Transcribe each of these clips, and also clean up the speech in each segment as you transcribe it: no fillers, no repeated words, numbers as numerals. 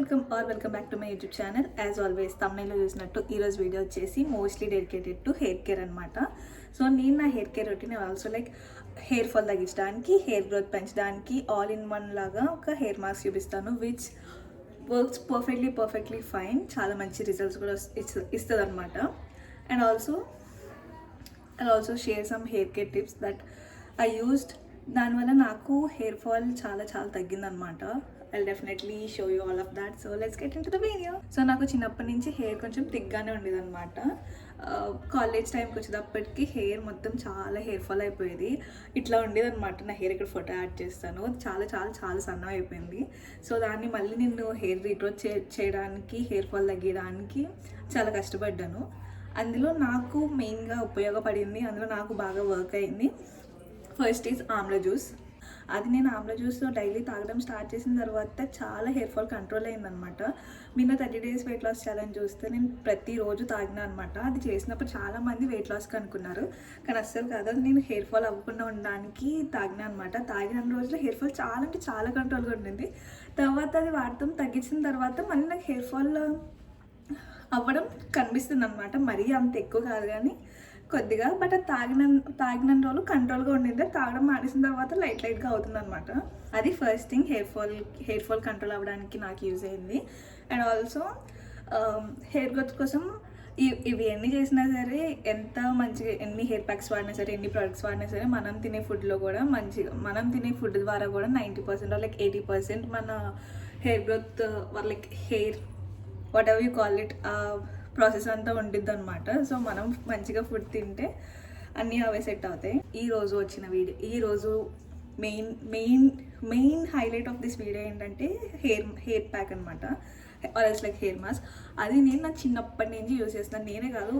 Welcome back to my YouTube channel. As always తమ్నైల్లో చూసినట్టు ఈరోజు వీడియో వచ్చేసి mostly dedicated to hair care అనమాట. సో నేను నా hair care routine also like hair fall తగ్గించడానికి, హెయిర్ గ్రోత్ పెంచడానికి ఆల్ ఇన్ వన్ లాగా ఒక హెయిర్ మాస్క్ చూపిస్తాను విచ్ వర్క్స్ పర్ఫెక్ట్లీ ఫైన్. చాలా మంచి రిజల్ట్స్ కూడా ఇస్తుంది అనమాట. And also share some hair care tips that I used. దానివల్ల నాకు హెయిర్ ఫాల్ చాలా తగ్గిందనమాట. I'll definitely show you all of that. So let's get into the video. So నాకు చిన్నప్పటి నుంచి హెయిర్ కొంచెం థిక్గానే ఉండేది అనమాట. కాలేజ్ టైంకి వచ్చేటప్పటికి హెయిర్ మొత్తం చాలా హెయిర్ ఫాల్ అయిపోయేది. ఇట్లా ఉండేది అనమాట. నా హెయిర్ ఇక్కడ ఫోటో యాడ్ చేస్తాను. చాలా సన్నం అయిపోయింది. సో దాన్ని మళ్ళీ నేను హెయిర్ రీగ్రోత్ చేయడానికి, హెయిర్ ఫాల్ తగ్గడానికి చాలా కష్టపడ్డాను. అందులో నాకు మెయిన్గా ఉపయోగపడింది, అందులో నాకు బాగా వర్క్ అయింది. First is Amla juice. అది నేను ఆమ్లా జ్యూస్ డైలీ తాగడం స్టార్ట్ చేసిన తర్వాత చాలా హెయిర్ ఫాల్ కంట్రోల్ అయిందనమాట. మీరు 30 days వెయిట్ లాస్ ఛాలెంజ్ చూస్తే నేను ప్రతిరోజు తాగినా అనమాట. అది చేసినప్పుడు చాలామంది వెయిట్ లాస్కి అనుకున్నారు, కానీ అస్సలు కాదు. అది నేను హెయిర్ ఫాల్ అవ్వకుండా ఉండడానికి తాగినా అనమాట. తాగిన రోజులు హెయిర్ ఫాల్ చాలా కంట్రోల్గా ఉండింది. తర్వాత అది వాడటం తగ్గించిన తర్వాత మళ్ళీ నాకు హెయిర్ ఫాల్ అవ్వడం కనిపిస్తుంది అనమాట. మరీ అంత ఎక్కువ కాదు కానీ కొద్దిగా. బట్ అది తాగిన రోజులు కంట్రోల్గా ఉండింది. తాగడం మానేసిన తర్వాత లైట్గా అవుతుంది అనమాట. అది first thing hair fall control అవ్వడానికి నాకు యూజ్ అయింది. అండ్ ఆల్సో హెయిర్ గ్రోత్ కోసం ఇవి ఎన్ని చేసినా సరే, ఎంత మంచిగా ఎన్ని హెయిర్ ప్యాక్స్ వాడినా సరే, ఎన్ని ప్రొడక్ట్స్ వాడినా సరే, మనం తినే ఫుడ్లో కూడా మనం తినే ఫుడ్ ద్వారా కూడా 90% లైక్ 80% మన hair growth like hair what ever you call it process అంతా ఉండిద్ది అనమాట. సో మనం మంచిగా ఫుడ్ తింటే అన్నీ అవే సెట్ అవుతాయి. ఈరోజు వచ్చిన వీడియో, ఈరోజు main highlight of this video ఏంటంటే హెయిర్ ప్యాక్ అనమాట, ఆర్ లైక్ హెయిర్ మాస్క్. అది నేను నా చిన్నప్పటి నుంచి యూజ్ చేస్తున్నాను. నేనే కాదు,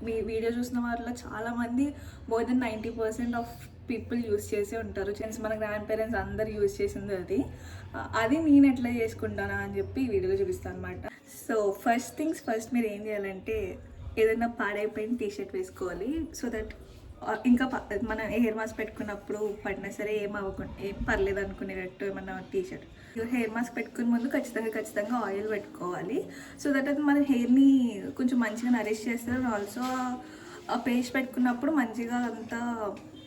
మీ వీడియో చూసిన వాళ్ళలో చాలామంది more than 90% of people use చేసే ఉంటారు. మన గ్రాండ్ పేరెంట్స్ అందరు యూజ్ చేసింది అది నేను ఎట్లా చేసుకుంటానా అని చెప్పి ఈ వీడియోలో చూపిస్తాను అనమాట. సో ఫస్ట్ థింగ్స్ ఫస్ట్, మీరు ఏం చేయాలంటే ఏదైనా పాడైపోయిన టీషర్ట్ వేసుకోవాలి. సో దట్ ఇంకా మనం హెయిర్ మాస్క్ పెట్టుకున్నప్పుడు పడినా సరే ఏం పర్లేదు అనుకునేటట్టు ఏమన్నా టీషర్ట్. హెయిర్ మాస్క్ పెట్టుకునే ముందు ఖచ్చితంగా ఆయిల్ పెట్టుకోవాలి. సో దట్ అది మన హెయిర్ని కొంచెం మంచిగా నరిష్ చేస్తారు. అండ్ ఆల్సో ఆ పేస్ట్ పెట్టుకున్నప్పుడు మంచిగా అంతా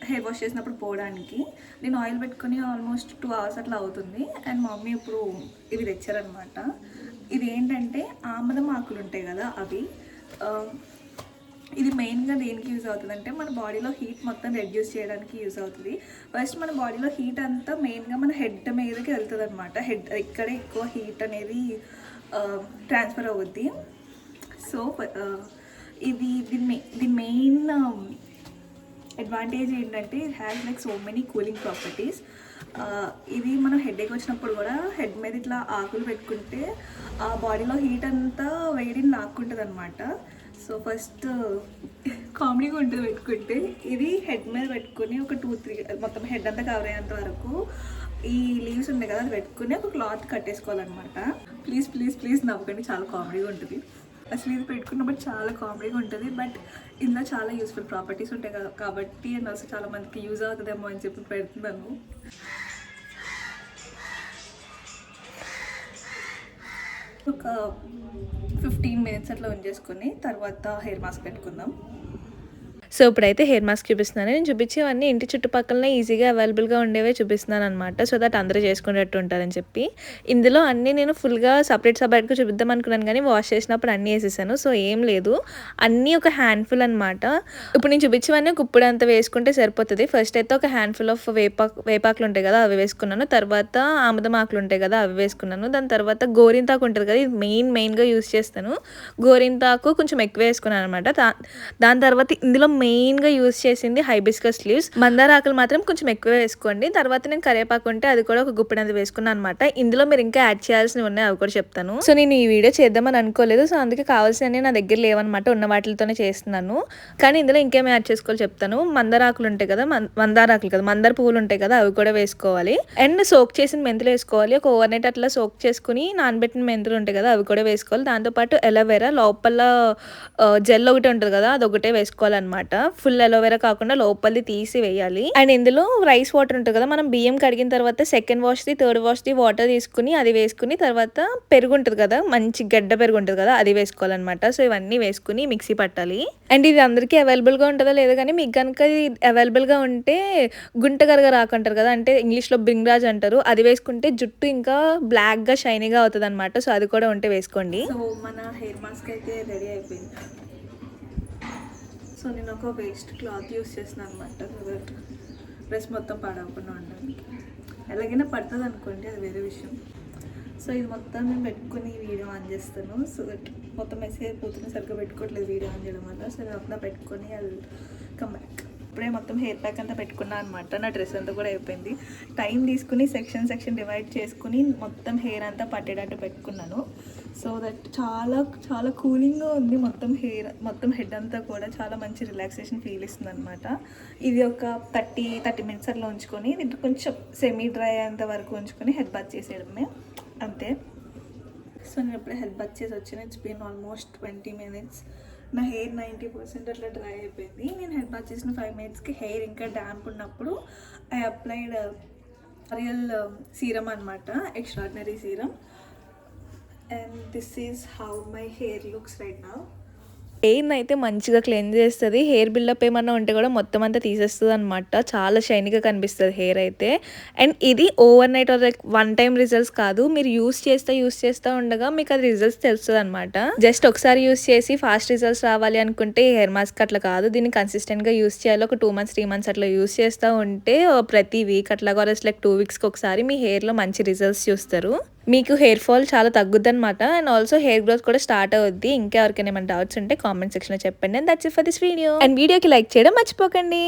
హెయిర్ వాష్ చేసినప్పుడు పోవడానికి. నేను ఆయిల్ పెట్టుకొని ఆల్మోస్ట్ 2 hours అట్లా అవుతుంది. అండ్ మా మమ్మీ ఇప్పుడు ఇవి తెచ్చారనమాట. ఇది ఏంటంటే ఆమదం ఆకులు ఉంటాయి కదా, అవి. ఇది మెయిన్గా దేనికి యూజ్ అవుతుంది అంటే మన బాడీలో హీట్ మొత్తం రెడ్యూస్ చేయడానికి యూజ్ అవుతుంది. ఫస్ట్ మన బాడీలో హీట్ అంతా మెయిన్గా మన హెడ్ మీదకి వెళ్తుంది అనమాట. ఇక్కడే ఎక్కువ హీట్ అనేది ట్రాన్స్ఫర్ అవుద్ది. సో దీని మెయిన్ అడ్వాంటేజ్ ఏంటంటే it has like so many cooling properties. ఇది మనం హెడేక్ వచ్చినప్పుడు కూడా హెడ్ మీద ఇట్లా ఆకులు పెట్టుకుంటే ఆ బాడీలో హీట్ అంతా వేడిని లాక్కుంటుంది అనమాట. సో ఫస్ట్ కామెడీగా ఉంటుంది పెట్టుకుంటే. ఇది హెడ్ మీద పెట్టుకుని ఒక 2-3 మొత్తం హెడ్ అంతా కవర్ అయ్యేంత వరకు ఈ లీవ్స్ ఉన్నాయి కదా, అది పెట్టుకుని ఒక క్లాత్ కట్టేసుకోవాలన్నమాట. ప్లీజ్ నవ్వకండి, చాలా కామెడీగా ఉంటుంది. అసలు ఇది పెట్టుకున్నప్పుడు చాలా కామెడీగా ఉంటుంది. బట్ ఇందులో చాలా యూస్ఫుల్ ప్రాపర్టీస్ ఉంటాయి కదా కాబట్టి, అండ్ అసలు చాలా మందికి యూజ్ అవుతుందేమో అని చెప్పి పెడుతున్నాను. ఒక 15 minutes అట్లా ఉంచేసుకొని తర్వాత హెయిర్ మాస్క్ పెట్టుకుందాం. సో ఇప్పుడైతే హెయిర్ మాస్క్ చూపిస్తున్నాను. నేను చూపించేవన్నీ ఇంటి చుట్టుపక్కలనే ఈజీగా అవైలబుల్గా ఉండేవే చూపిస్తున్నాను అనమాట. సో దట్ అందరూ చేసుకునేటట్టు ఉంటారని చెప్పి. ఇందులో అన్నీ నేను ఫుల్గా సపరేట్గా చూపిద్దాం అనుకున్నాను, కానీ వాష్ చేసినప్పుడు అన్నీ వేసేసాను. సో ఏం లేదు, అన్నీ ఒక హ్యాండ్ఫుల్ అనమాట. ఇప్పుడు నేను చూపించేవన్నీ ఒక ఉప్పుడంతా వేసుకుంటే సరిపోతుంది. ఫస్ట్ అయితే ఒక హ్యాండ్ఫుల్ ఆఫ్ వేపాకులు ఉంటాయి కదా, అవి వేసుకున్నాను. తర్వాత ఆముదం ఆకులు ఉంటాయి కదా, అవి వేసుకున్నాను. దాని తర్వాత గోరింతాకు ఉంటుంది కదా, ఇది మెయిన్గా యూజ్ చేస్తాను. గోరింతాకు కొంచెం ఎక్కువ వేసుకున్నాను అనమాట. దాని తర్వాత ఇందులో మెయిన్గా యూజ్ చేసింది హైబిస్కస్ లీవ్స్. మందార ఆకులు మాత్రం కొంచెం ఎక్కువ వేసుకోండి. తర్వాత నేను కరివేపాకు ఉంటే అది కూడా ఒక గుప్పెడంత వేసుకున్నాను అనమాట. ఇందులో మీరు ఇంకా యాడ్ చేయాల్సినవి ఉన్నాయి, అవి కూడా చెప్తాను. సో నేను ఈ వీడియో చేద్దామని అనుకోలేదు. సో అందుకే కావాల్సినవి నా దగ్గర లేవన్నమాట, ఉన్న వాటితోనే చేస్తున్నాను. కానీ ఇందులో ఇంకేం యాడ్ చేసుకోవాలి చెప్తాను. మందార ఆకులు ఉంటాయి కదా, మందార పువ్వులు ఉంటాయి కదా, అవి కూడా వేసుకోవాలి. అండ్ సోక్ చేసిన మెంతులు వేసుకోవాలి. ఒక ఓవర్ నైట్ అట్లా సోక్ చేసుకుని నానబెట్టిన మెంతులు ఉంటాయి కదా, అవి కూడా వేసుకోవాలి. దాంతోపాటు ఎలోవెరా లోపల జెల్ ఒకటి ఉంటుంది కదా, అది ఒకటే వేసుకోవాలన్నమాట. ఫుల్ అలోవెరా కాకుండా లోపలిది తీసి వేయాలి. అండ్ ఇందులో రైస్ వాటర్ ఉంటుంది కదా, మనం బియ్యం కడిగిన తర్వాత సెకండ్ వాష్ది థర్డ్ వాష్ది వాటర్ తీసుకుని అది వేసుకుని తర్వాత పెరుగు ఉంటుంది కదా, మంచి గడ్డ పెరుగు ఉంటుంది కదా, అది వేసుకోవాలన్నమాట. సో ఇవన్నీ వేసుకుని మిక్సీ పట్టాలి. అండ్ ఇది అందరికీ అవైలబుల్గా ఉంటుందో లేదో కానీ మీకు కనుక ఇది అవైలబుల్గా ఉంటే గుంటగరగా రాకంటారు కదా, అంటే ఇంగ్లీష్లో బ్రింగ్రాజ్ అంటారు, అది వేసుకుంటే జుట్టు ఇంకా బ్లాక్గా షైనీగా అవుతుంది అనమాట. సో అది కూడా ఉంటే వేసుకోండి. సో మన హెయిర్ మాస్క్ అయితే రెడీ అయిపోయింది. సో నేను ఒక వేస్ట్ క్లాత్ యూస్ చేసిన అనమాట, డ్రెస్ మొత్తం పాడవకుండా ఉండడానికి. ఎలాగైనా పడుతుంది అనుకోండి, అది వేరే విషయం. సో ఇది మొత్తం నేను పెట్టుకుని వీడియో ఆన్ చేస్తాను. సో దట్ మొత్తం మెసేజ్ అయిపోతుంది, సరిగ్గా పెట్టుకోవట్లేదు వీడియో ఆన్ చేయడం వల్ల. సో నేను అంతా పెట్టుకొని అది కమ్ బ్యాక్. ఇప్పుడే మొత్తం హెయిర్ ప్యాక్ అంతా పెట్టుకున్నాను అనమాట. నా డ్రెస్ అంతా కూడా అయిపోయింది. టైం తీసుకుని సెక్షన్ డివైడ్ చేసుకుని మొత్తం హెయిర్ అంతా పట్టేటట్టు పెట్టుకున్నాను. సో దట్ చాలా చాలా కూలింగ్గా ఉంది. మొత్తం హెడ్ అంతా కూడా చాలా మంచి రిలాక్సేషన్ ఫీల్ ఇస్తుంది అనమాట. ఇది ఒక 30 మినిట్స్ అట్లా ఉంచుకొని దీంట్లో కొంచెం సెమీ డ్రై అయ్యేంత వరకు ఉంచుకొని హెడ్ బాత్ చేసేయడమే, అంతే. సో నేను ఎప్పుడే హెడ్ బాత్ చేసి వచ్చాను. It's been almost 20 minutes. నా హెయిర్ 90% అట్లా డ్రై అయిపోయింది. నేను హెడ్ బాత్ చేసిన 5 మినిట్స్కి హెయిర్ ఇంకా డ్యాంప్ ఉన్నప్పుడు ఐ అప్లైడ్ రియల్ సీరం అనమాట, extraordinary serum. And this is how my hair looks right now. హెయిర్ని అయితే మంచిగా క్లెన్స్ చేస్తుంది. హెయిర్ బిల్డప్ ఏమన్నా ఉంటే కూడా మొత్తం అంతా తీసేస్తుంది అనమాట. చాలా షైనీగా కనిపిస్తుంది హెయిర్ అయితే. అండ్ ఇది over night are like one time results కాదు, మీరు యూస్ చేస్తూ ఉండగా మీకు అది రిజల్ట్స్ తెలుస్తుంది అనమాట. జస్ట్ ఒకసారి యూస్ చేసి ఫాస్ట్ రిజల్ట్స్ రావాలి అనుకుంటే హెయిర్ మాస్క్ అట్లా కాదు, దీన్ని కన్సిస్టెంట్గా యూస్ చేయాలి. ఒక 2 మంత్స్ 3 మంత్స్ అట్లా యూస్ చేస్తూ ఉంటే ప్రతి వీక్ అట్లా కూడా లైక్ 2 వీక్స్కి ఒకసారి మీ హెయిర్లో మంచి రిజల్ట్స్ చూస్తారు. మీకు హెయిర్ ఫాల్ చాలా తగ్గుద్ది అనమాట. అండ్ ఆల్సో హెయిర్ గ్రోత్ కూడా స్టార్ట్ అవుద్ది. ఇంకా ఎవరికైనా ఏమైనా డౌట్స్ ఉంటే కామెంట్ సెక్షన్లో చెప్పండి. And that's it for this video. And వీడియోకి లైక్ చేయడం మర్చిపోకండి.